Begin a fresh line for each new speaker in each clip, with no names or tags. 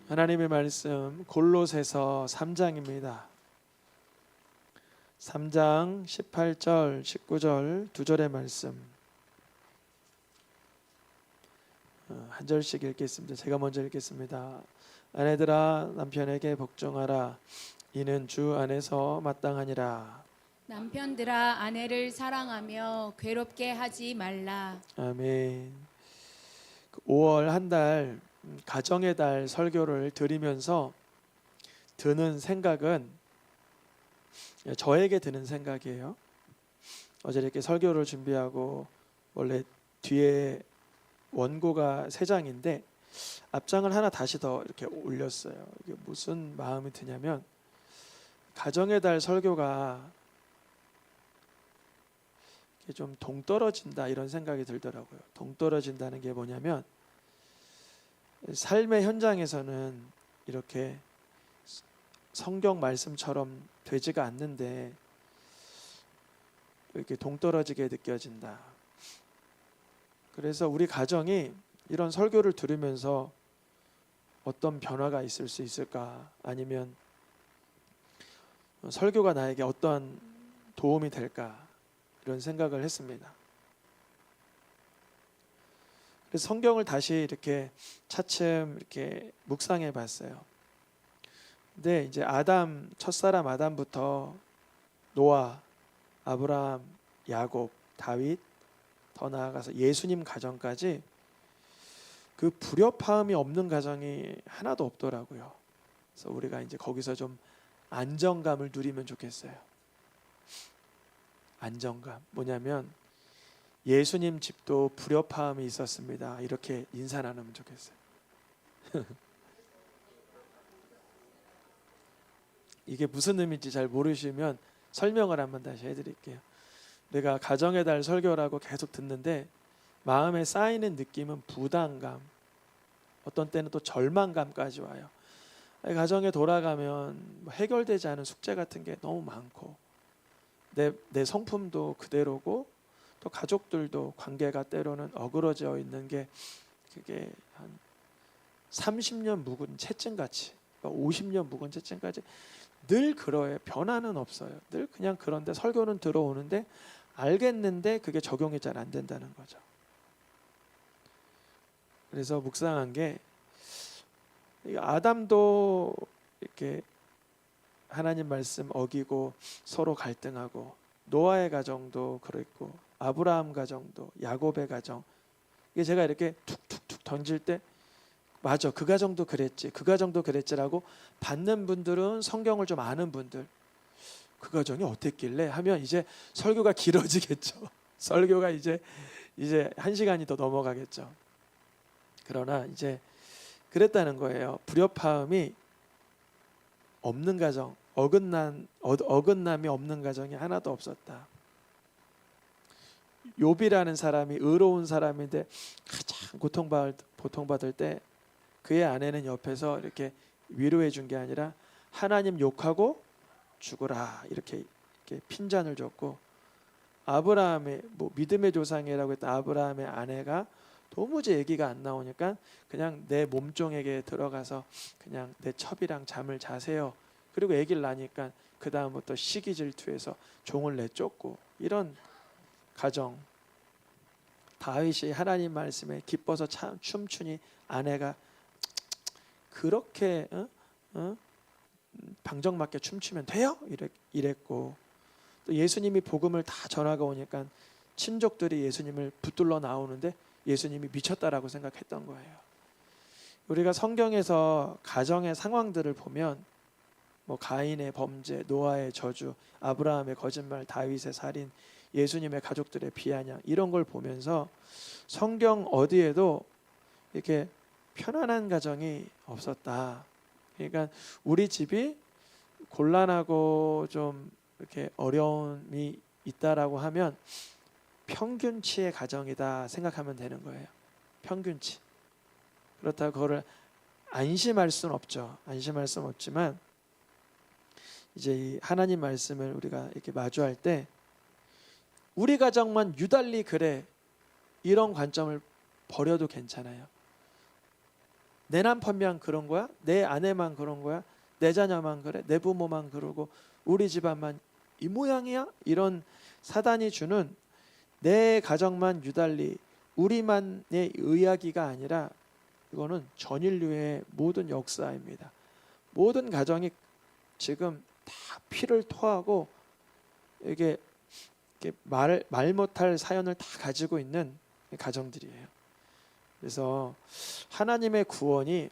하나님의 말씀 골로새서 3장입니다. 3장 18절, 19절 두 절의 말씀 한 절씩 읽겠습니다. 제가 먼저 읽겠습니다. 아내들아 남편에게 복종하라. 이는 주 안에서 마땅하니라.
남편들아 아내를 사랑하며 괴롭게 하지 말라.
아멘. 5월 한 달 가정의 달 설교를 드리면서 드는 생각은 저에게 드는 생각이에요. 어제 이렇게 설교를 준비하고 원래 뒤에 원고가 3장인데 앞장을 하나 다시 더 이렇게 올렸어요. 이게 무슨 마음이 드냐면 가정의 달 설교가 좀 동떨어진다 이런 생각이 들더라고요. 동떨어진다는 게 뭐냐면 삶의 현장에서는 이렇게 성경 말씀처럼 되지가 않는데 이렇게 동떨어지게 느껴진다. 그래서 우리 가정이 이런 설교를 들으면서 어떤 변화가 있을 수 있을까? 아니면 설교가 나에게 어떠한 도움이 될까? 이런 생각을 했습니다. 그래서 성경을 다시 이렇게 차츰 이렇게 묵상해 봤어요. 근데 이제 아담, 첫사람 아담부터 노아, 아브라함, 야곱, 다윗, 더 나아가서 예수님 가정까지 그 불협화음이 없는 가정이 하나도 없더라고요. 그래서 우리가 이제 거기서 좀 안정감을 누리면 좋겠어요. 안정감 뭐냐면 예수님 집도 불협화음이 있었습니다. 이렇게 인사 나누면 좋겠어요. 이게 무슨 의미인지 잘 모르시면 설명을 한번 다시 해드릴게요. 내가 가정의 달 설교라고 계속 듣는데 마음에 쌓이는 느낌은 부담감, 어떤 때는 또 절망감까지 와요. 가정에 돌아가면 해결되지 않은 숙제 같은 게 너무 많고 내 성품도 그대로고 또 가족들도 관계가 때로는 어그러져 있는 게 그게 한 30년 묵은 채증같이 50년 묵은 채증까지 늘 그러해요. 변화는 없어요. 늘 그냥 그런데 설교는 들어오는데 알겠는데 그게 적용이 잘 안 된다는 거죠. 그래서 묵상한 게 아담도 이렇게 하나님 말씀 어기고 서로 갈등하고 노아의 가정도 그랬고 아브라함 가정도 야곱의 가정 이게 제가 이렇게 툭툭툭 던질 때 맞아 그 가정도 그랬지 그 가정도 그랬지라고 받는 분들은 성경을 좀 아는 분들 그 가정이 어땠길래 하면 이제 설교가 길어지겠죠. 설교가 이제 1시간이 더 넘어가겠죠. 그러나 이제 그랬다는 거예요. 불협화음이 없는 가정, 어긋남이 없는 가정이 하나도 없었다. 욥이라는 사람이 의로운 사람인데 가장 고통받을 때 그의 아내는 옆에서 이렇게 위로해 준 게 아니라 하나님 욕하고 죽으라 이렇게 핀잔을 줬고 아브라함의 믿음의 조상이라고 했던 아브라함의 아내가 도무지 얘기가 안 나오니까 그냥 내 몸종에게 들어가서 그냥 내 첩이랑 잠을 자세요. 그리고 아기를 낳으니까 그 다음부터 시기 질투해서 종을 내쫓고 이런 가정. 다윗이 하나님 말씀에 기뻐서 춤추니 아내가 그렇게 방정맞게 춤추면 돼요? 이랬고 또 예수님이 복음을 다 전하고 오니까 친족들이 예수님을 붙들러 나오는데 예수님이 미쳤다라고 생각했던 거예요. 우리가 성경에서 가정의 상황들을 보면 가인의 범죄, 노아의 저주, 아브라함의 거짓말, 다윗의 살인, 예수님의 가족들의 비아냥 이런 걸 보면서 성경 어디에도 이렇게 편안한 가정이 없었다. 그러니까 우리 집이 곤란하고 좀 이렇게 어려움이 있다라고 하면 평균치의 가정이다 생각하면 되는 거예요. 평균치. 그렇다고 그거를 안심할 수는 없죠. 안심할 수는 없지만 이제 이 하나님 말씀을 우리가 이렇게 마주할 때 우리 가정만 유달리 그래 이런 관점을 버려도 괜찮아요. 내 남편만 그런 거야? 내 아내만 그런 거야? 내 자녀만 그래? 내 부모만 그러고 우리 집안만 이 모양이야? 이런 사단이 주는 내 가정만 유달리 우리만의 이야기가 아니라 이거는 전인류의 모든 역사입니다. 모든 가정이 지금 다 피를 토하고 이게 말 못할 사연을 다 가지고 있는 가정들이에요. 그래서 하나님의 구원이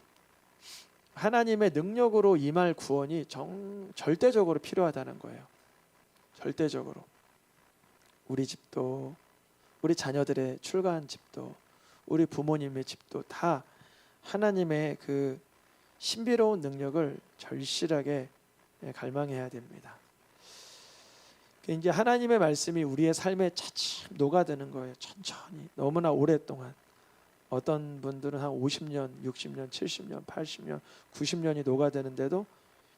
하나님의 능력으로 임할 구원이 절대적으로 필요하다는 거예요. 절대적으로. 우리 집도 우리 자녀들의 출가한 집도 우리 부모님의 집도 다 하나님의 그 신비로운 능력을 절실하게 갈망해야 됩니다. 이제 하나님의 말씀이 우리의 삶에 차츰 녹아드는 거예요. 천천히 너무나 오랫동안. 어떤 분들은 한 50년, 60년, 70년, 80년, 90년이 녹아드는데도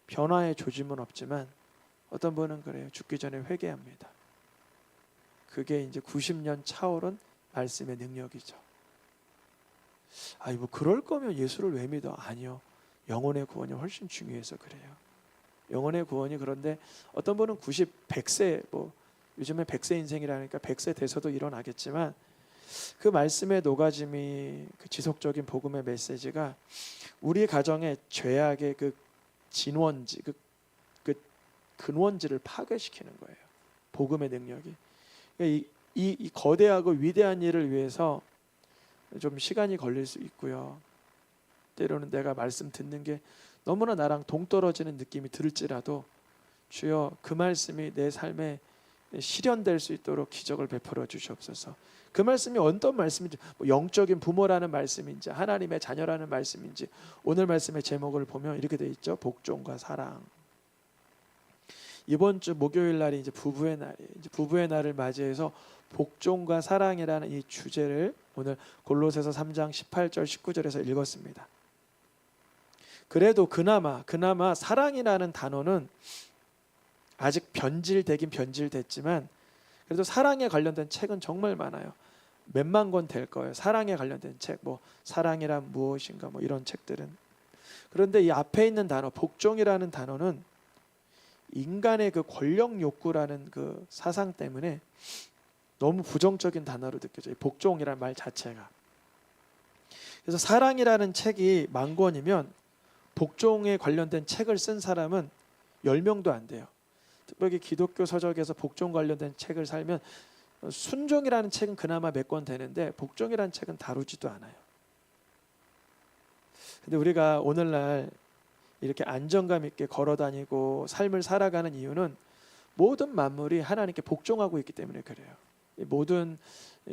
변화의 조짐은 없지만 어떤 분은 그래요. 죽기 전에 회개합니다. 그게 이제 90년 차오른 말씀의 능력이죠. 뭐 그럴 거면 예수를 왜 믿어? 아니요. 영혼의 구원이 훨씬 중요해서 그래요. 영혼의 구원이. 그런데 어떤 분은 90, 100세 요즘에 100세 인생이라니까 100세 돼서도 일어나겠지만 그 말씀의 녹아짐이 그 지속적인 복음의 메시지가 우리 가정의 죄악의 그 진원지 그 근원지를 파괴시키는 거예요. 복음의 능력이. 이 거대하고 위대한 일을 위해서 좀 시간이 걸릴 수 있고요. 때로는 내가 말씀 듣는 게 너무나 나랑 동떨어지는 느낌이 들을지라도 주여 그 말씀이 내 삶에 실현될 수 있도록 기적을 베풀어 주시옵소서. 그 말씀이 어떤 말씀인지 영적인 부모라는 말씀인지 하나님의 자녀라는 말씀인지 오늘 말씀의 제목을 보면 이렇게 되어 있죠. 복종과 사랑. 이번 주 목요일 날이 이제 부부의 날이에요. 이제 부부의 날을 맞이해서 복종과 사랑이라는 이 주제를 오늘 골로새서 3장 18절 19절에서 읽었습니다. 그래도 그나마 사랑이라는 단어는 아직 변질되긴 변질됐지만 그래도 사랑에 관련된 책은 정말 많아요. 몇만 권 될 거예요. 사랑에 관련된 책, 사랑이란 무엇인가 이런 책들은. 그런데 이 앞에 있는 단어 복종이라는 단어는 인간의 그 권력 욕구라는 그 사상 때문에 너무 부정적인 단어로 느껴져요. 복종이라는 말 자체가. 그래서 사랑이라는 책이 10,000권이면 복종에 관련된 책을 쓴 사람은 10명도 안 돼요. 특별히 기독교 서적에서 복종 관련된 책을 살면 순종이라는 책은 그나마 몇 권 되는데 복종이라는 책은 다루지도 않아요. 근데 우리가 오늘날 이렇게 안정감 있게 걸어다니고 삶을 살아가는 이유는 모든 만물이 하나님께 복종하고 있기 때문에 그래요. 모든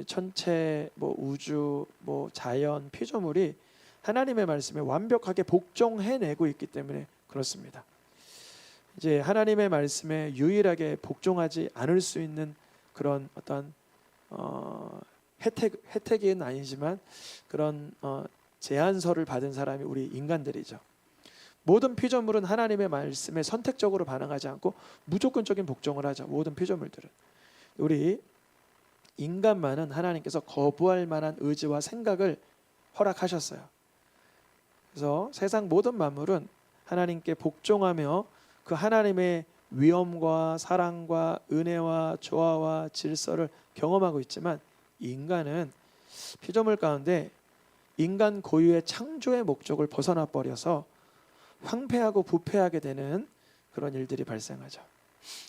천체, 우주, 자연, 피조물이 하나님의 말씀에 완벽하게 복종해내고 있기 때문에 그렇습니다. 이제 하나님의 말씀에 유일하게 복종하지 않을 수 있는 그런 어떤 혜택은 아니지만 그런 제한서를 받은 사람이 우리 인간들이죠. 모든 피조물은 하나님의 말씀에 선택적으로 반응하지 않고 무조건적인 복종을 하죠. 모든 피조물들은. 우리 인간만은 하나님께서 거부할 만한 의지와 생각을 허락하셨어요. 그래서 세상 모든 만물은 하나님께 복종하며 그 하나님의 위엄과 사랑과 은혜와 조화와 질서를 경험하고 있지만 인간은 피조물 가운데 인간 고유의 창조의 목적을 벗어나 버려서 황폐하고 부패하게 되는 그런 일들이 발생하죠.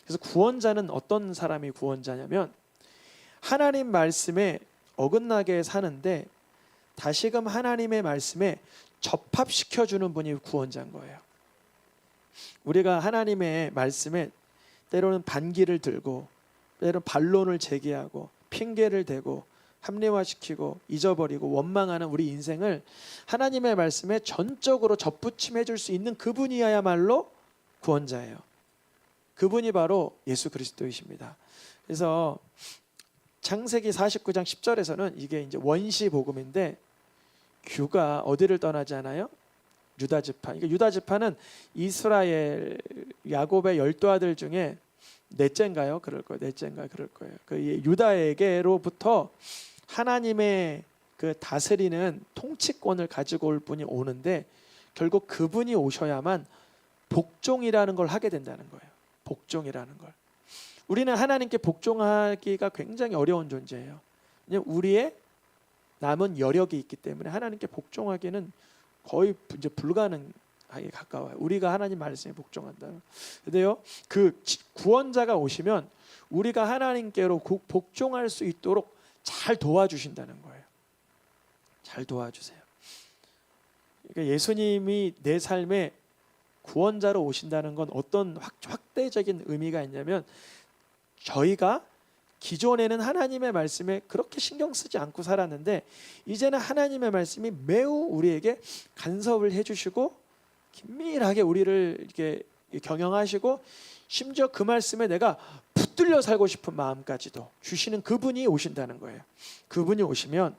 그래서 구원자는 어떤 사람이 구원자냐면 하나님 말씀에 어긋나게 사는데 다시금 하나님의 말씀에 접합시켜주는 분이 구원자인 거예요. 우리가 하나님의 말씀에 때로는 반기를 들고 때로는 반론을 제기하고 핑계를 대고 합리화시키고 잊어버리고 원망하는 우리 인생을 하나님의 말씀에 전적으로 접붙임해 줄 수 있는 그분이야말로 구원자예요. 그분이 바로 예수 그리스도이십니다. 그래서 창세기 49장 10절에서는 이게 이제 원시 복음인데 규가 어디를 떠나지 않아요? 유다 지파. 그러니까 유다 지파는 이스라엘 야곱의 12아들 중에 넷째인가요? 그럴 거예요. 넷째인가 그럴 거예요. 그 유다에게로부터 하나님의 그 다스리는 통치권을 가지고 올 분이 오는데 결국 그분이 오셔야만 복종이라는 걸 하게 된다는 거예요. 복종이라는 걸. 우리는 하나님께 복종하기가 굉장히 어려운 존재예요. 왜냐하면 우리의 남은 여력이 있기 때문에 하나님께 복종하기는 거의 이제 불가능하게 가까워요. 우리가 하나님 말씀에 복종한다. 근데요, 그 구원자가 오시면 우리가 하나님께로 복종할 수 있도록 잘 도와주신다는 거예요. 잘 도와주세요. 그러니까 예수님이 내 삶에 구원자로 오신다는 건 어떤 확대적인 의미가 있냐면, 저희가 기존에는 하나님의 말씀에 그렇게 신경 쓰지 않고 살았는데 이제는 하나님의 말씀이 매우 우리에게 간섭을 해주시고 긴밀하게 우리를 이렇게 경영하시고, 심지어 그 말씀에 내가 붙들려 살고 싶은 마음까지도 주시는 그분이 오신다는 거예요. 그분이 오시면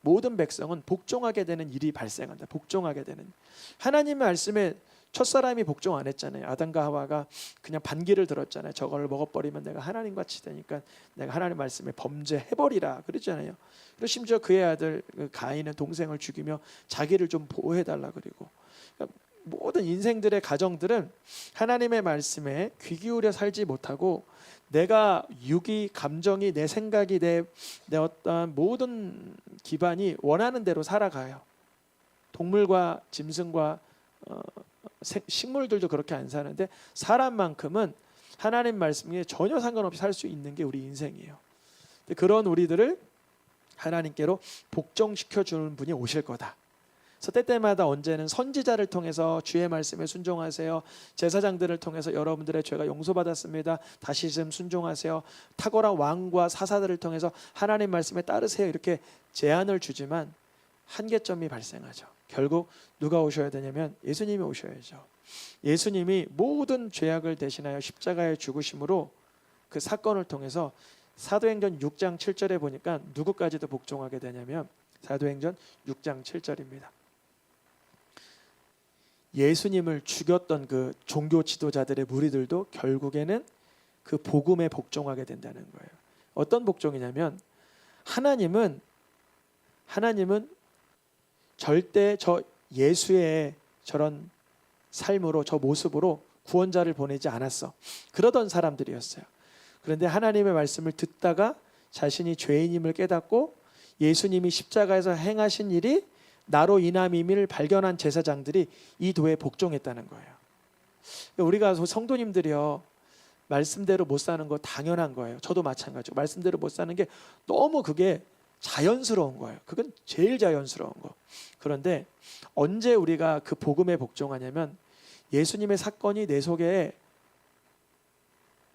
모든 백성은 복종하게 되는 일이 발생한다. 복종하게 되는. 하나님의 말씀에 첫사람이 복종 안 했잖아요. 아담과 하와가 그냥 반기를 들었잖아요. 저걸 먹어버리면 내가 하나님과 같이 되니까 내가 하나님 말씀에 범죄해버리라 그랬잖아요. 그리고 심지어 그의 아들 가인은 동생을 죽이며 자기를 좀 보호해달라 그리고. 그러니까 모든 인생들의 가정들은 하나님의 말씀에 귀 기울여 살지 못하고 내가 육이, 감정이, 내 생각이, 내 어떤 모든 기반이 원하는 대로 살아가요. 동물과 짐승과 식물들도 그렇게 안 사는데 사람만큼은 하나님 말씀에 전혀 상관없이 살 수 있는 게 우리 인생이에요. 그런 우리들을 하나님께로 복종시켜 주는 분이 오실 거다. 그래서 때때마다 언제는 선지자를 통해서 주의 말씀에 순종하세요. 제사장들을 통해서 여러분들의 죄가 용서받았습니다. 다시 좀 순종하세요. 탁월한 왕과 사사들을 통해서 하나님 말씀에 따르세요. 이렇게 제안을 주지만 한계점이 발생하죠. 결국 누가 오셔야 되냐면 예수님이 오셔야죠. 예수님이 모든 죄악을 대신하여 십자가에 죽으심으로 그 사건을 통해서 사도행전 6장 7절에 보니까 누구까지도 복종하게 되냐면 사도행전 6장 7절입니다. 예수님을 죽였던 그 종교 지도자들의 무리들도 결국에는 그 복음에 복종하게 된다는 거예요. 어떤 복종이냐면 하나님은 절대 저 예수의 저런 삶으로, 저 모습으로 구원자를 보내지 않았어. 그러던 사람들이었어요. 그런데 하나님의 말씀을 듣다가 자신이 죄인임을 깨닫고 예수님이 십자가에서 행하신 일이 나로 인함임을 발견한 제사장들이 이 도에 복종했다는 거예요. 우리가 성도님들이요, 말씀대로 못 사는 거 당연한 거예요. 저도 마찬가지고 말씀대로 못 사는 게 너무 그게 자연스러운 거예요. 그건 제일 자연스러운 거. 그런데 언제 우리가 그 복음에 복종하냐면 예수님의 사건이 내 속에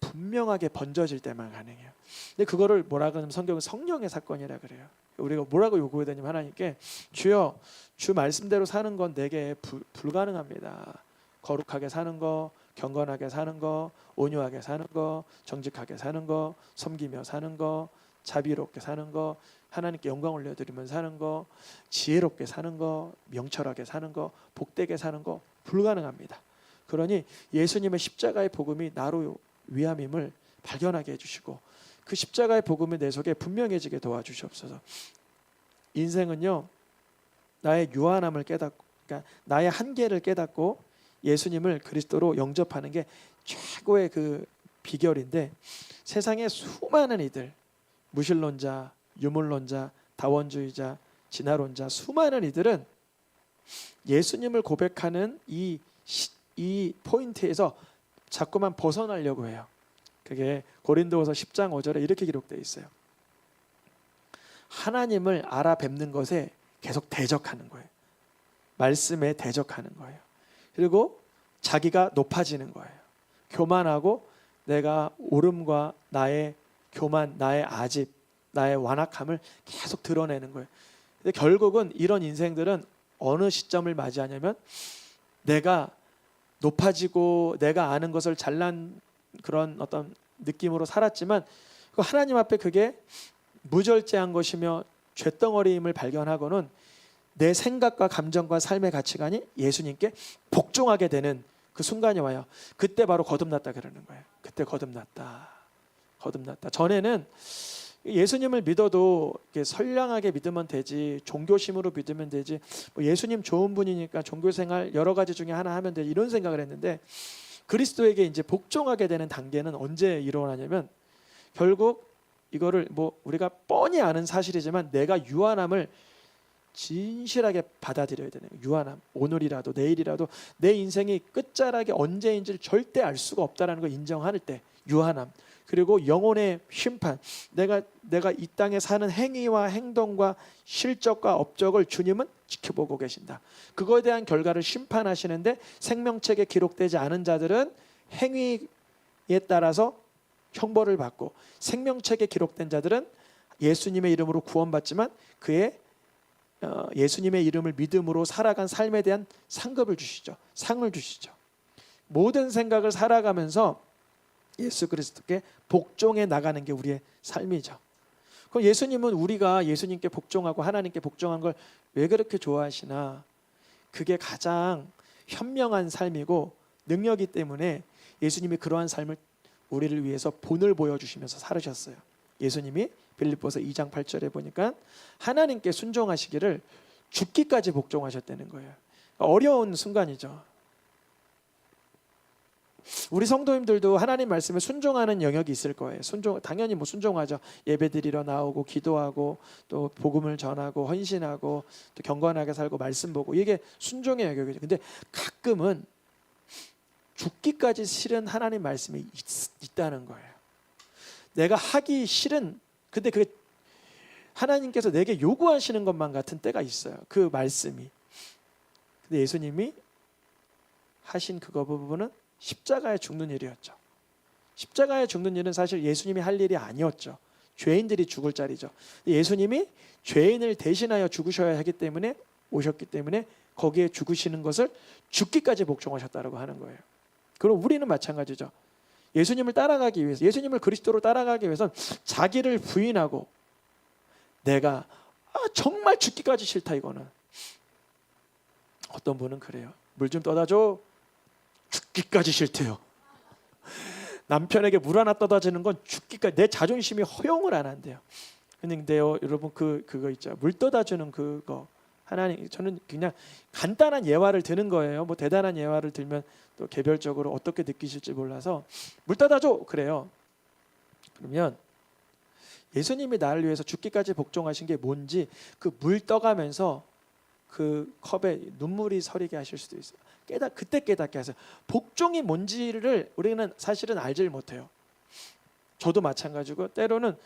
분명하게 번져질 때만 가능해요. 근데 그거를 뭐라고 하냐면 성경은 성령의 사건이라 그래요. 우리가 뭐라고 요구해야 되냐면 하나님께 주여, 주 말씀대로 사는 건 내게 불가능합니다. 거룩하게 사는 거, 경건하게 사는 거, 온유하게 사는 거, 정직하게 사는 거, 섬기며 사는 거, 자비롭게 사는 거, 하나님께 영광 올려드리면 사는 거, 지혜롭게 사는 거, 명철하게 사는 거, 복되게 사는 거 불가능합니다. 그러니 예수님의 십자가의 복음이 나로 위함임을 발견하게 해주시고 그 십자가의 복음이 내 속에 분명해지게 도와주시옵소서. 인생은요, 나의 유한함을 깨닫고, 그러니까 나의 한계를 깨닫고 예수님을 그리스도로 영접하는 게 최고의 그 비결인데, 세상에 수많은 이들, 무신론자, 유물론자, 다원주의자, 진화론자, 수많은 이들은 예수님을 고백하는 이 포인트에서 자꾸만 벗어나려고 해요. 그게 고린도후서 10장 5절에 이렇게 기록되어 있어요. 하나님을 알아뵙는 것에 계속 대적하는 거예요. 말씀에 대적하는 거예요. 그리고 자기가 높아지는 거예요. 교만하고 내가 오름과 나의 교만, 나의 아집, 나의 완악함을 계속 드러내는 거예요. 근데 결국은 이런 인생들은 어느 시점을 맞이하냐면 내가 높아지고 내가 아는 것을 잘난 그런 어떤 느낌으로 살았지만 하나님 앞에 그게 무절제한 것이며 쇳덩어리임을 발견하고는 내 생각과 감정과 삶의 가치관이 예수님께 복종하게 되는 그 순간이 와요. 그때 바로 거듭났다 그러는 거예요. 그때 거듭났다. 전에는 예수님을 믿어도 이렇게 선량하게 믿으면 되지, 종교심으로 믿으면 되지, 뭐 예수님 좋은 분이니까 종교생활 여러 가지 중에 하나 하면 되지, 이런 생각을 했는데, 그리스도에게 이제 복종하게 되는 단계는 언제 일어나냐면, 결국 이거를 뭐 우리가 뻔히 아는 사실이지만 내가 유한함을 진실하게 받아들여야 되는 거예요. 유한함, 오늘이라도 내일이라도 내 인생이 끝자락이 언제인지를 절대 알 수가 없다라는 걸 인정할 때, 유한함, 그리고 영혼의 심판, 내가 이 땅에 사는 행위와 행동과 실적과 업적을 주님은 지켜보고 계신다. 그거에 대한 결과를 심판하시는데, 생명책에 기록되지 않은 자들은 행위에 따라서 형벌을 받고, 생명책에 기록된 자들은 예수님의 이름으로 구원받지만 그의 예수님의 이름을 믿음으로 살아간 삶에 대한 상급을 주시죠. 상을 주시죠. 모든 생각을 살아가면서 예수 그리스도께 복종해 나가는 게 우리의 삶이죠. 그럼 예수님은 우리가 예수님께 복종하고 하나님께 복종한 걸 왜 그렇게 좋아하시나? 그게 가장 현명한 삶이고 능력이 때문에 예수님이 그러한 삶을 우리를 위해서 본을 보여주시면서 살으셨어요. 예수님이 빌립보서 2장 8절에 보니까 하나님께 순종하시기를 죽기까지 복종하셨다는 거예요. 어려운 순간이죠. 우리 성도님들도 하나님 말씀에 순종하는 영역이 있을 거예요. 당연히 뭐 순종하죠. 예배드리러 나오고 기도하고 또 복음을 전하고 헌신하고 또 경건하게 살고 말씀 보고, 이게 순종의 영역이죠. 근데 가끔은 죽기까지 싫은 하나님 말씀이 있다는 거예요. 내가 하기 싫은, 근데 그게 하나님께서 내게 요구하시는 것만 같은 때가 있어요. 그 말씀이. 근데 예수님이 하신 그거 부분은 십자가에 죽는 일이었죠. 십자가에 죽는 일은 사실 예수님이 할 일이 아니었죠. 죄인들이 죽을 자리죠. 예수님이 죄인을 대신하여 죽으셔야 하기 때문에 오셨기 때문에 거기에 죽으시는 것을 죽기까지 복종하셨다고 하는 거예요. 그럼 우리는 마찬가지죠. 예수님을 따라가기 위해서, 예수님을 그리스도로 따라가기 위해서는 자기를 부인하고, 내가 정말 죽기까지 싫다, 이거는. 어떤 분은 그래요. 물 좀 떠다 줘. 죽기까지 싫대요. 남편에게 물 하나 떠다 주는 건 죽기까지, 내 자존심이 허용을 안 한대요. 근데요, 여러분, 그거 있죠. 물 떠다 주는 그거. 하나님, 저는 그냥 간단한 예화를 드는 거예요. 뭐 대단한 예화를 들면 또 개별적으로 어떻게 느끼실지 몰라서 물 떠다 줘 그래요. 그러면 예수님이 나를 위해서 죽기까지 복종하신 게 뭔지, 그 물 떠가면서 그 컵에 눈물이 서리게 하실 수도 있어요. 그때 깨닫게 하세요. 복종이 뭔지를 우리는 사실은 알질 못해요. 저도 마찬가지고, 때로는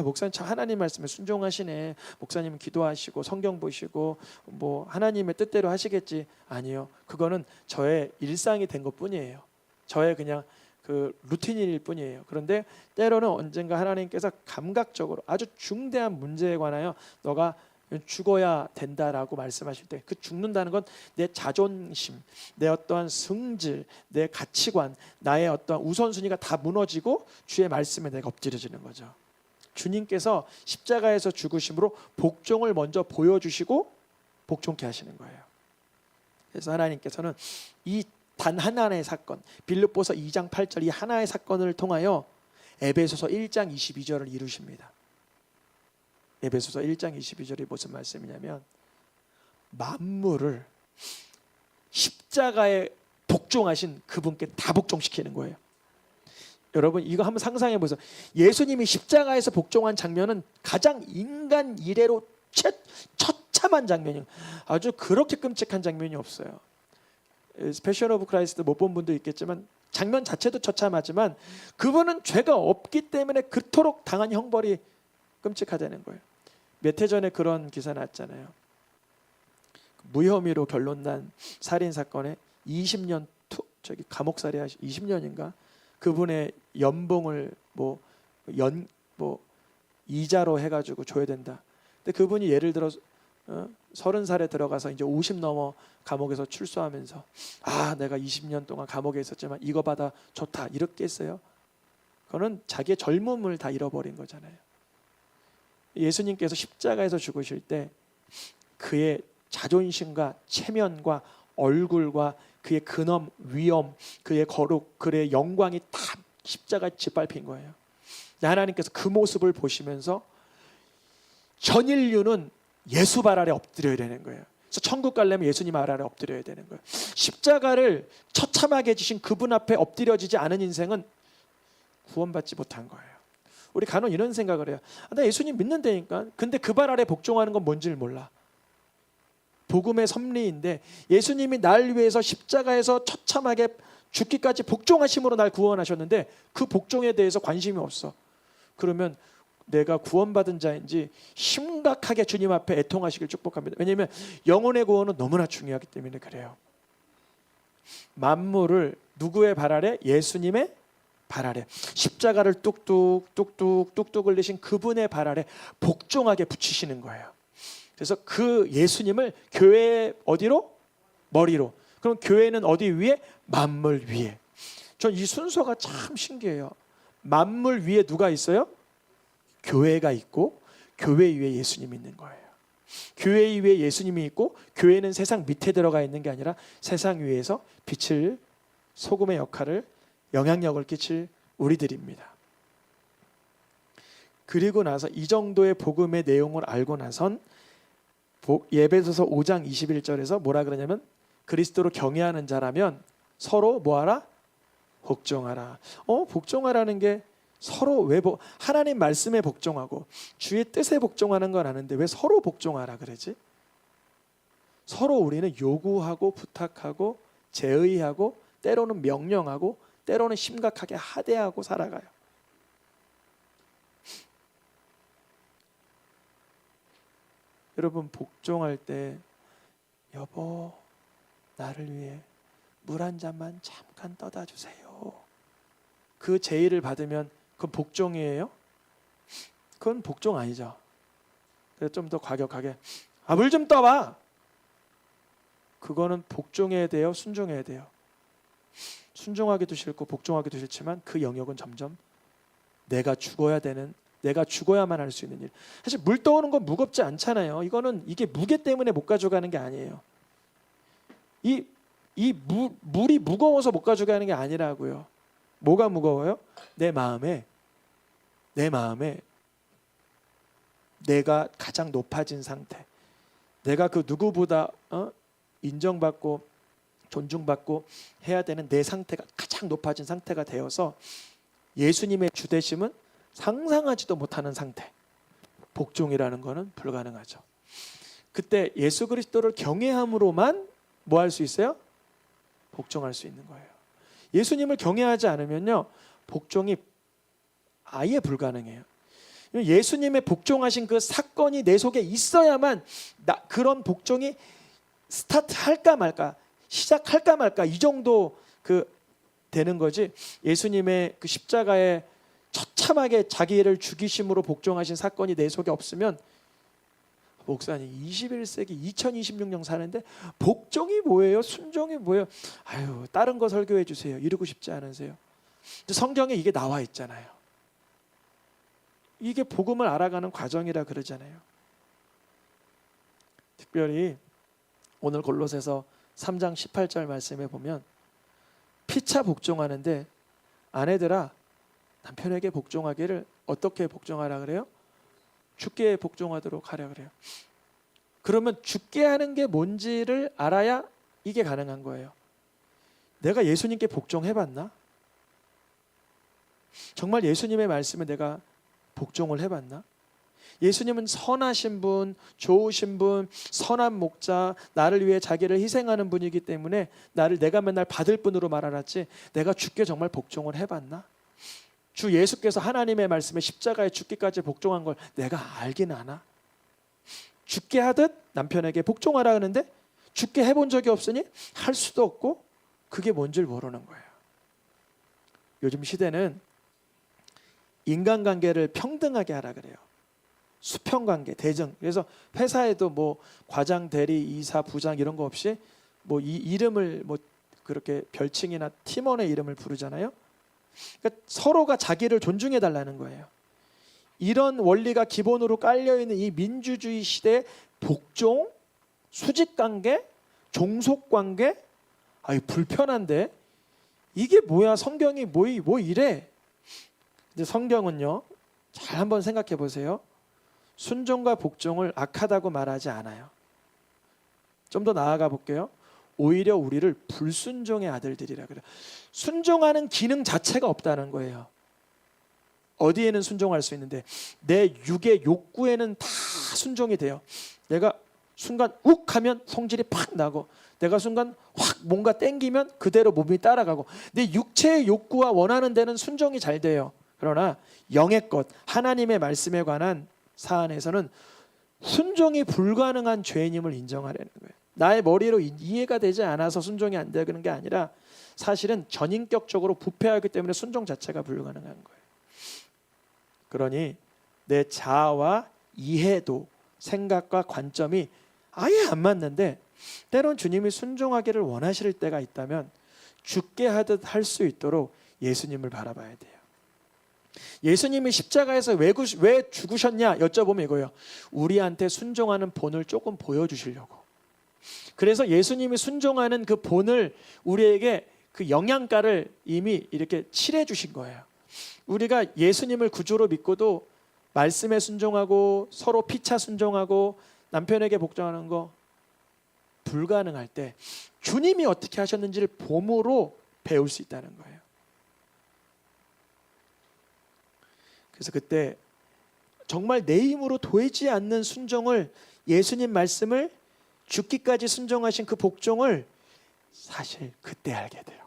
목사님 참 하나님 말씀에 순종하시네. 목사님은 기도하시고 성경 보시고 뭐 하나님의 뜻대로 하시겠지. 아니요. 그거는 저의 일상이 된 것뿐이에요. 저의 그냥 그 루틴일 뿐이에요. 그런데 때로는 언젠가 하나님께서 감각적으로 아주 중대한 문제에 관하여 너가 죽어야 된다라고 말씀하실 때, 그 죽는다는 건 내 자존심, 내 어떠한 성질, 내 가치관, 나의 어떠한 우선순위가 다 무너지고 주의 말씀에 내가 엎드려지는 거죠. 주님께서 십자가에서 죽으심으로 복종을 먼저 보여주시고 복종케 하시는 거예요. 그래서 하나님께서는 이 단 하나의 사건, 빌립보서 2장 8절 이 하나의 사건을 통하여 에베소서 1장 22절을 이루십니다. 에베소서 1장 22절이 무슨 말씀이냐면, 만물을 십자가에 복종하신 그분께 다 복종시키는 거예요. 여러분, 이거 한번 상상해 보세요. 예수님이 십자가에서 복종한 장면은 가장 인간 이래로 처참한 장면이에요. 아주 그렇게 끔찍한 장면이 없어요. 패션 오브 크라이스트 못 본 분도 있겠지만 장면 자체도 처참하지만 그분은 죄가 없기 때문에 그토록 당한 형벌이 끔찍하다는 거예요. 몇 해 전에 그런 기사 났잖아요. 무혐의로 결론난 살인 사건에 20년 감옥살이 20년인가 그분의 연봉을 이자로 해가지고 줘야 된다. 근데 그분이 예를 들어 30살에 들어가서 이제 50 넘어 감옥에서 출소하면서 내가 20년 동안 감옥에 있었지만 이거 받아 좋다 이렇게 했어요. 그거는 자기의 젊음을 다 잃어버린 거잖아요. 예수님께서 십자가에서 죽으실 때 그의 자존심과 체면과 얼굴과 그의 근엄, 위엄, 그의 거룩, 그의 영광이 다 십자가에 짓밟힌 거예요. 하나님께서 그 모습을 보시면서 전 인류는 예수 발 아래 엎드려야 되는 거예요. 그래서 천국 가려면 예수님 발 아래 엎드려야 되는 거예요. 십자가를 처참하게 지신 그분 앞에 엎드려지지 않은 인생은 구원받지 못한 거예요. 우리 간혹 이런 생각을 해요. 나 예수님 믿는다니까. 근데 그 발 아래 복종하는 건 뭔지를 몰라. 복음의 섭리인데 예수님이 날 위해서 십자가에서 처참하게 죽기까지 복종하심으로 날 구원하셨는데 그 복종에 대해서 관심이 없어. 그러면 내가 구원받은 자인지 심각하게 주님 앞에 애통하시길 축복합니다. 왜냐하면 영혼의 구원은 너무나 중요하기 때문에 그래요. 만물을 누구의 발 아래? 예수님의 발 아래, 십자가를 뚝뚝 흘리신 그분의 발 아래 복종하게 붙이시는 거예요. 그래서 그 예수님을 교회의 어디로? 머리로. 그럼 교회는 어디 위에? 만물 위에. 전 이 순서가 참 신기해요. 만물 위에 누가 있어요? 교회가 있고 교회 위에 예수님이 있는 거예요. 교회 위에 예수님이 있고 교회는 세상 밑에 들어가 있는 게 아니라 세상 위에서 빛을, 소금의 역할을, 영향력을 끼칠 우리들입니다. 그리고 나서 이 정도의 복음의 내용을 알고 나선 예배소서 5장 21절에서 뭐라 그러냐면 그리스도로 경외하는 자라면 서로 뭐하라? 복종하라. 복종하라는 게 서로 왜 하나님 말씀에 복종하고 주의 뜻에 복종하는 건 아는데 왜 서로 복종하라 그러지? 서로 우리는 요구하고 부탁하고 제의하고 때로는 명령하고 때로는 심각하게 하대하고 살아가요. 여러분 복종할 때 여보 나를 위해 물 한 잔만 잠깐 떠다 주세요. 그 제의를 받으면 그건 복종이에요? 그건 복종 아니죠. 그래서 좀 더 과격하게 물 좀 떠봐. 그거는 복종해야 돼요? 순종해야 돼요? 순종하기도 싫고 복종하기도 싫지만 그 영역은 점점 내가 죽어야 되는, 내가 죽어야만 할 수 있는 일. 사실 물 떠오는 건 무겁지 않잖아요. 이게 무게 때문에 못 가져가는 게 아니에요. 물이 무거워서 못 가져가는 게 아니라고요. 뭐가 무거워요? 내 마음에 내가 가장 높아진 상태, 내가 그 누구보다 인정받고 존중받고 해야 되는 내 상태가 가장 높아진 상태가 되어서 예수님의 주되심은 상상하지도 못하는 상태, 복종이라는 것은 불가능하죠. 그때 예수 그리스도를 경외함으로만 뭐 할 수 있어요? 복종할 수 있는 거예요. 예수님을 경외하지 않으면요 복종이 아예 불가능해요. 예수님의 복종하신 그 사건이 내 속에 있어야만 그런 복종이 스타트할까 말까, 시작할까 말까 이 정도 되는 거지. 예수님의 그 십자가에 처참하게 자기를 죽이심으로 복종하신 사건이 내 속에 없으면 목사님 21세기 2026년 사는데 복종이 뭐예요? 순종이 뭐예요? 다른 거 설교해 주세요. 이러고 싶지 않으세요? 성경에 이게 나와 있잖아요. 이게 복음을 알아가는 과정이라 그러잖아요. 특별히 오늘 골로새서 3장 18절 말씀에 보면 피차 복종하는데 아내들아 남편에게 복종하기를 어떻게 복종하라 그래요? 죽게 복종하도록 하라 그래요. 그러면 죽게 하는 게 뭔지를 알아야 이게 가능한 거예요. 내가 예수님께 복종해봤나? 정말 예수님의 말씀에 내가 복종을 해봤나? 예수님은 선하신 분, 좋으신 분, 선한 목자, 나를 위해 자기를 희생하는 분이기 때문에 나를 내가 맨날 받을 분으로 말하았지 내가 죽게 정말 복종을 해봤나? 주 예수께서 하나님의 말씀에 십자가에 죽기까지 복종한 걸 내가 알긴 아나? 죽게 하듯 남편에게 복종하라 하는데 죽게 해본 적이 없으니 할 수도 없고 그게 뭔지를 모르는 거예요. 요즘 시대는 인간관계를 평등하게 하라 그래요. 수평관계, 대정. 그래서 회사에도 뭐 과장, 대리, 이사, 부장 이런 거 없이 뭐 이 이름을 뭐 그렇게 별칭이나 팀원의 이름을 부르잖아요. 그러니까 서로가 자기를 존중해 달라는 거예요. 이런 원리가 기본으로 깔려 있는 이 민주주의 시대의 복종, 수직관계, 종속관계, 불편한데 이게 뭐야? 성경이 뭐 이래? 근데 성경은요, 잘 한번 생각해 보세요. 순종과 복종을 악하다고 말하지 않아요. 좀 더 나아가 볼게요. 오히려 우리를 불순종의 아들들이라 그래요. 순종하는 기능 자체가 없다는 거예요. 어디에는 순종할 수 있는데 내 육의 욕구에는 다 순종이 돼요. 내가 순간 욱 하면 성질이 팍 나고, 내가 순간 확 뭔가 땡기면 그대로 몸이 따라가고, 내 육체의 욕구와 원하는 데는 순종이 잘 돼요. 그러나 영의 것, 하나님의 말씀에 관한 사안에서는 순종이 불가능한 죄인임을 인정하려는 거예요. 나의 머리로 이해가 되지 않아서 순종이 안 되는 게 아니라 사실은 전인격적으로 부패하기 때문에 순종 자체가 불가능한 거예요. 그러니 내 자아와 이해도, 생각과 관점이 아예 안 맞는데 때론 주님이 순종하기를 원하실 때가 있다면 죽게 하듯 할 수 있도록 예수님을 바라봐야 돼요. 예수님이 십자가에서 왜 죽으셨냐 여쭤보면 이거예요. 우리한테 순종하는 본을 조금 보여주시려고. 그래서 예수님이 순종하는 그 본을 우리에게 그 영양가를 이미 이렇게 칠해 주신 거예요. 우리가 예수님을 구주로 믿고도 말씀에 순종하고 서로 피차 순종하고 남편에게 복종하는 거 불가능할 때 주님이 어떻게 하셨는지를 봄으로 배울 수 있다는 거예요. 그래서 그때 정말 내 힘으로 되지 않는 순종을, 예수님 말씀을 죽기까지 순종하신 그 복종을 사실 그때 알게 돼요.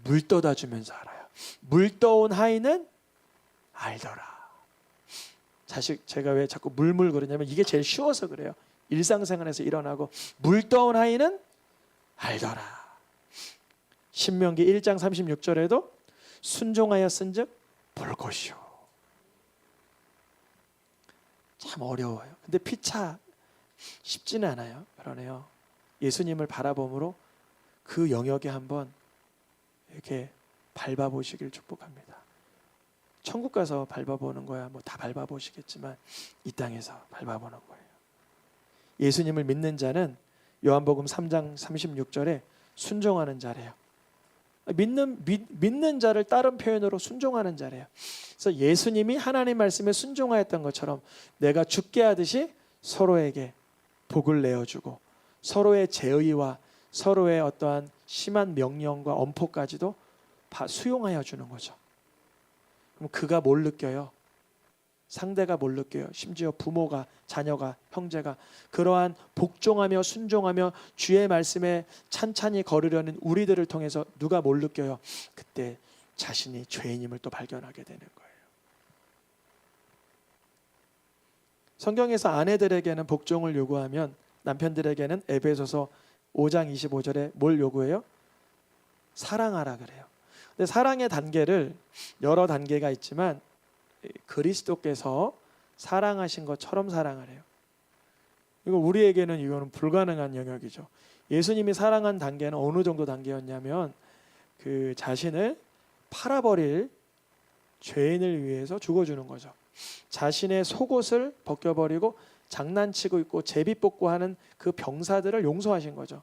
물 떠다 주면서 알아요. 물 떠온 하인은 알더라. 사실 제가 왜 자꾸 물물 그러냐면 이게 제일 쉬워서 그래요. 일상생활에서 일어나고 물 떠온 하인은 알더라. 신명기 1장 36절에도 순종하였은즉 볼 것이요. 참 어려워요. 근데 피차 쉽지는 않아요. 그러네요. 예수님을 바라봄으로 그 영역에 한번 이렇게 밟아보시길 축복합니다. 천국 가서 밟아보는 거야 뭐 다 밟아보시겠지만 이 땅에서 밟아보는 거예요. 예수님을 믿는 자는 요한복음 3장 36절에 순종하는 자래요. 믿는 자를 다른 표현으로 순종하는 자래요. 그래서 예수님이 하나님 말씀에 순종하였던 것처럼 내가 죽게 하듯이 서로에게 복을 내어주고 서로의 제의와 서로의 어떠한 심한 명령과 엄포까지도 수용하여 주는 거죠. 그럼 그가 뭘 느껴요? 상대가 뭘 느껴요? 심지어 부모가, 자녀가, 형제가 그러한 복종하며 순종하며 주의 말씀에 찬찬히 걸으려는 우리들을 통해서 누가 뭘 느껴요? 그때 자신이 죄인임을 또 발견하게 되는 거예요. 성경에서 아내들에게는 복종을 요구하면 남편들에게는 에베소서 5장 25절에 뭘 요구해요? 사랑하라 그래요. 근데 사랑의 단계를 여러 단계가 있지만 그리스도께서 사랑하신 것처럼 사랑하래요. 이거 우리에게는 이거는 불가능한 영역이죠. 예수님이 사랑한 단계는 어느 정도 단계였냐면 그 자신을 팔아버릴 죄인을 위해서 죽어주는 거죠. 자신의 속옷을 벗겨버리고 장난치고 있고 제비 뽑고 하는 그 병사들을 용서하신 거죠.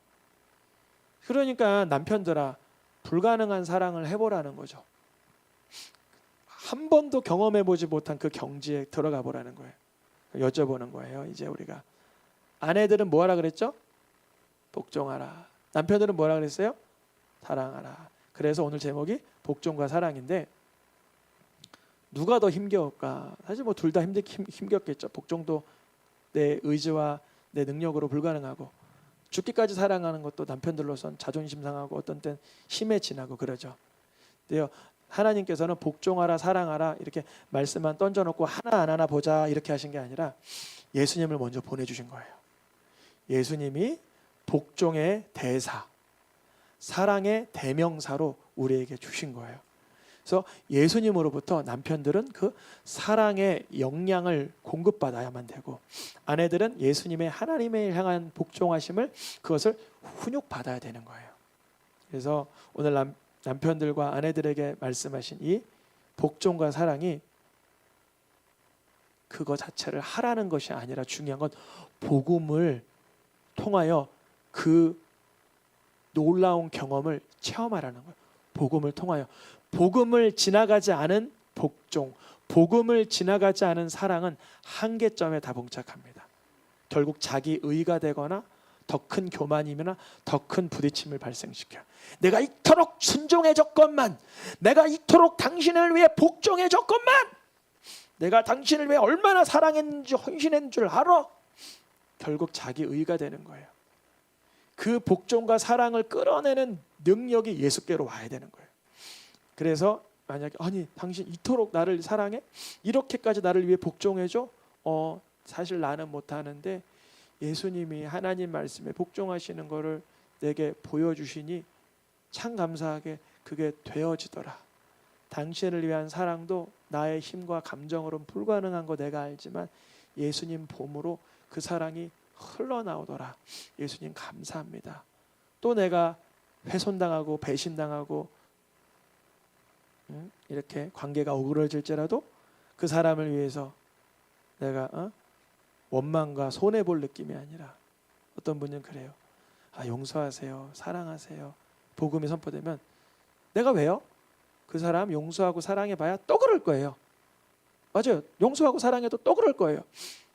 그러니까 남편들아 불가능한 사랑을 해보라는 거죠. 한 번도 경험해보지 못한 그 경지에 들어가 보라는 거예요. 여쭤보는 거예요. 이제 우리가 아내들은 뭐하라 그랬죠? 복종하라. 남편들은 뭐하라 그랬어요? 사랑하라. 그래서 오늘 제목이 복종과 사랑인데 누가 더 힘겨울까? 사실 뭐 둘 다 힘겹겠죠. 복종도 내 의지와 내 능력으로 불가능하고 죽기까지 사랑하는 것도 남편들로선 자존심 상하고 어떤 땐 힘에 지나고 그러죠. 근데요, 하나님께서는 복종하라 사랑하라 이렇게 말씀만 던져놓고 하나 안 하나 보자 이렇게 하신 게 아니라 예수님을 먼저 보내주신 거예요. 예수님이 복종의 대사, 사랑의 대명사로 우리에게 주신 거예요. 그래서 예수님으로부터 남편들은 그 사랑의 영양을 공급받아야만 되고 아내들은 예수님의 하나님을 향한 복종하심을 그것을 훈육받아야 되는 거예요. 그래서 오늘 남편들과 아내들에게 말씀하신 이 복종과 사랑이 그거 자체를 하라는 것이 아니라 중요한 건 복음을 통하여 그 놀라운 경험을 체험하라는 거예요. 복음을 통하여. 복음을 지나가지 않은 복종, 복음을 지나가지 않은 사랑은 한계점에 다 봉착합니다. 결국 자기 의가 되거나 더 큰 교만이거나 더 큰 부딪힘을 발생시켜요. 내가 이토록 순종해줬건만, 내가 이토록 당신을 위해 복종해줬건만, 내가 당신을 위해 얼마나 사랑했는지 헌신했는 줄 알아? 결국 자기 의가 되는 거예요. 그 복종과 사랑을 끌어내는 능력이 예수께로 와야 되는 거예요. 그래서 만약에 아니 당신 이토록 나를 사랑해? 이렇게까지 나를 위해 복종해줘? 사실 나는 못하는데 예수님이 하나님 말씀에 복종하시는 거를 내게 보여주시니 참 감사하게 그게 되어지더라. 당신을 위한 사랑도 나의 힘과 감정으로는 불가능한 거 내가 알지만 예수님 봄으로 그 사랑이 흘러나오더라. 예수님 감사합니다. 또 내가 훼손당하고 배신당하고 이렇게 관계가 어그러질지라도 그 사람을 위해서 내가 원망과 손해볼 느낌이 아니라, 어떤 분은 그래요. 용서하세요, 사랑하세요, 복음이 선포되면 내가 왜요? 그 사람 용서하고 사랑해봐야 또 그럴 거예요. 맞아요. 용서하고 사랑해도 또 그럴 거예요.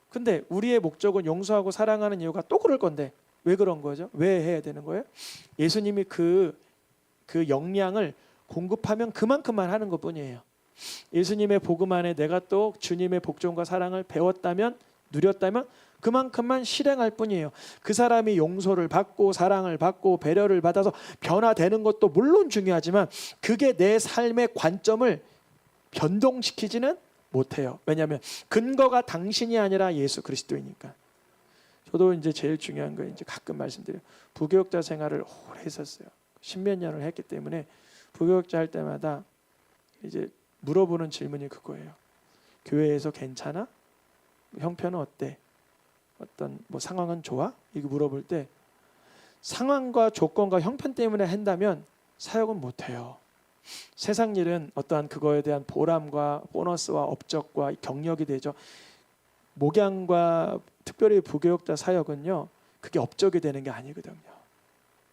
근데 우리의 목적은 용서하고 사랑하는 이유가 또 그럴 건데 왜 그런 거죠? 왜 해야 되는 거예요? 예수님이 그 역량을 공급하면 그만큼만 하는 것뿐이에요. 예수님의 복음 안에 내가 또 주님의 복종과 사랑을 배웠다면, 누렸다면 그만큼만 실행할 뿐이에요. 그 사람이 용서를 받고 사랑을 받고 배려를 받아서 변화되는 것도 물론 중요하지만 그게 내 삶의 관점을 변동시키지는 못해요. 왜냐하면 근거가 당신이 아니라 예수 그리스도이니까. 저도 이제 제일 중요한 거 이제 가끔 말씀드려요. 부교육자 생활을 오래 했었어요. 십몇 년을 했기 때문에 부교육자 할 때마다 이제 물어보는 질문이 그거예요. 교회에서 괜찮아? 형편은 어때? 어떤 상황은 좋아? 이거 물어볼 때 상황과 조건과 형편 때문에 한다면 사역은 못해요. 세상 일은 어떠한 그거에 대한 보람과 보너스와 업적과 경력이 되죠. 목양과 특별히 부교육자 사역은요, 그게 업적이 되는 게 아니거든요.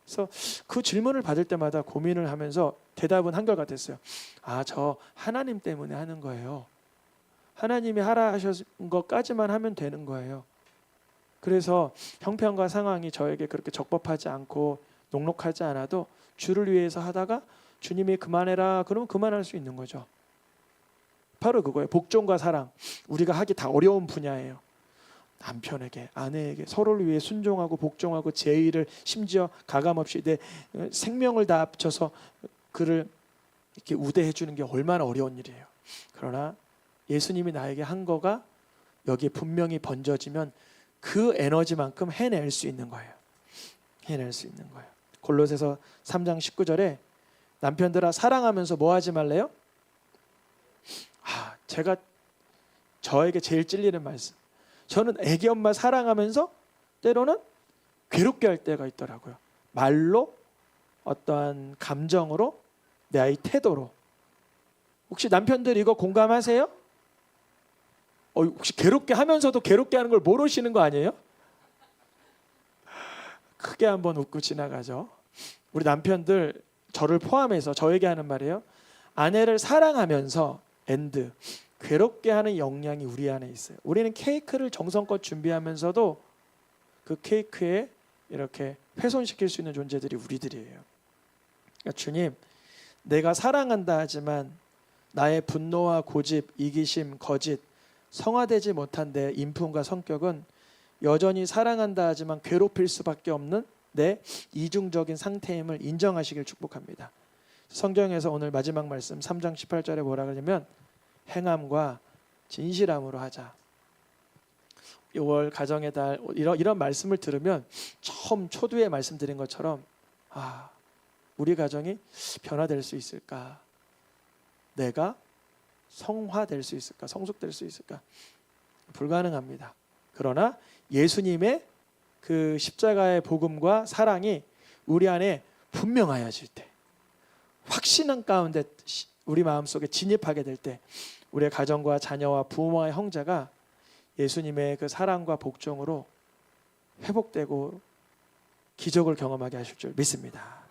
그래서 그 질문을 받을 때마다 고민을 하면서 대답은 한결같았어요. 저 하나님 때문에 하는 거예요. 하나님이 하라 하신 것까지만 하면 되는 거예요. 그래서 형편과 상황이 저에게 그렇게 적법하지 않고 녹록하지 않아도 주를 위해서 하다가 주님이 그만해라 그러면 그만할 수 있는 거죠. 바로 그거예요. 복종과 사랑, 우리가 하기 다 어려운 분야예요. 남편에게, 아내에게 서로를 위해 순종하고 복종하고 제의를 심지어 가감없이 내 생명을 다 합쳐서 그를 이렇게 우대해 주는 게 얼마나 어려운 일이에요. 그러나 예수님이 나에게 한 거가 여기에 분명히 번져지면 그 에너지만큼 해낼 수 있는 거예요. 해낼 수 있는 거예요. 골로새서 3장 19절에 남편들아 사랑하면서 뭐 하지 말래요? 제가 저에게 제일 찔리는 말씀. 저는 애기 엄마 사랑하면서 때로는 괴롭게 할 때가 있더라고요. 말로, 어떠한 감정으로, 내 아이 태도로. 혹시 남편들 이거 공감하세요? 혹시 괴롭게 하면서도 괴롭게 하는 걸 모르시는 거 아니에요? 크게 한번 웃고 지나가죠. 우리 남편들, 저를 포함해서 저에게 하는 말이에요. 아내를 사랑하면서 괴롭게 하는 역량이 우리 안에 있어요. 우리는 케이크를 정성껏 준비하면서도 그 케이크에 이렇게 훼손시킬 수 있는 존재들이 우리들이에요. 그러니까 주님, 내가 사랑한다 하지만 나의 분노와 고집, 이기심, 거짓, 성화되지 못한 내 인품과 성격은 여전히 사랑한다 하지만 괴롭힐 수밖에 없는 내 이중적인 상태임을 인정하시길 축복합니다. 성경에서 오늘 마지막 말씀 3장 18절에 뭐라 그러냐면 행함과 진실함으로 하자. 6월 가정의 달 이런 말씀을 들으면 처음 초두에 말씀드린 것처럼 우리 가정이 변화될 수 있을까? 내가 성화될 수 있을까? 성숙될 수 있을까? 불가능합니다. 그러나 예수님의 그 십자가의 복음과 사랑이 우리 안에 분명하여질 때, 확신한 가운데 우리 마음속에 진입하게 될 때 우리의 가정과 자녀와 부모와 형제가 예수님의 그 사랑과 복종으로 회복되고 기적을 경험하게 하실 줄 믿습니다.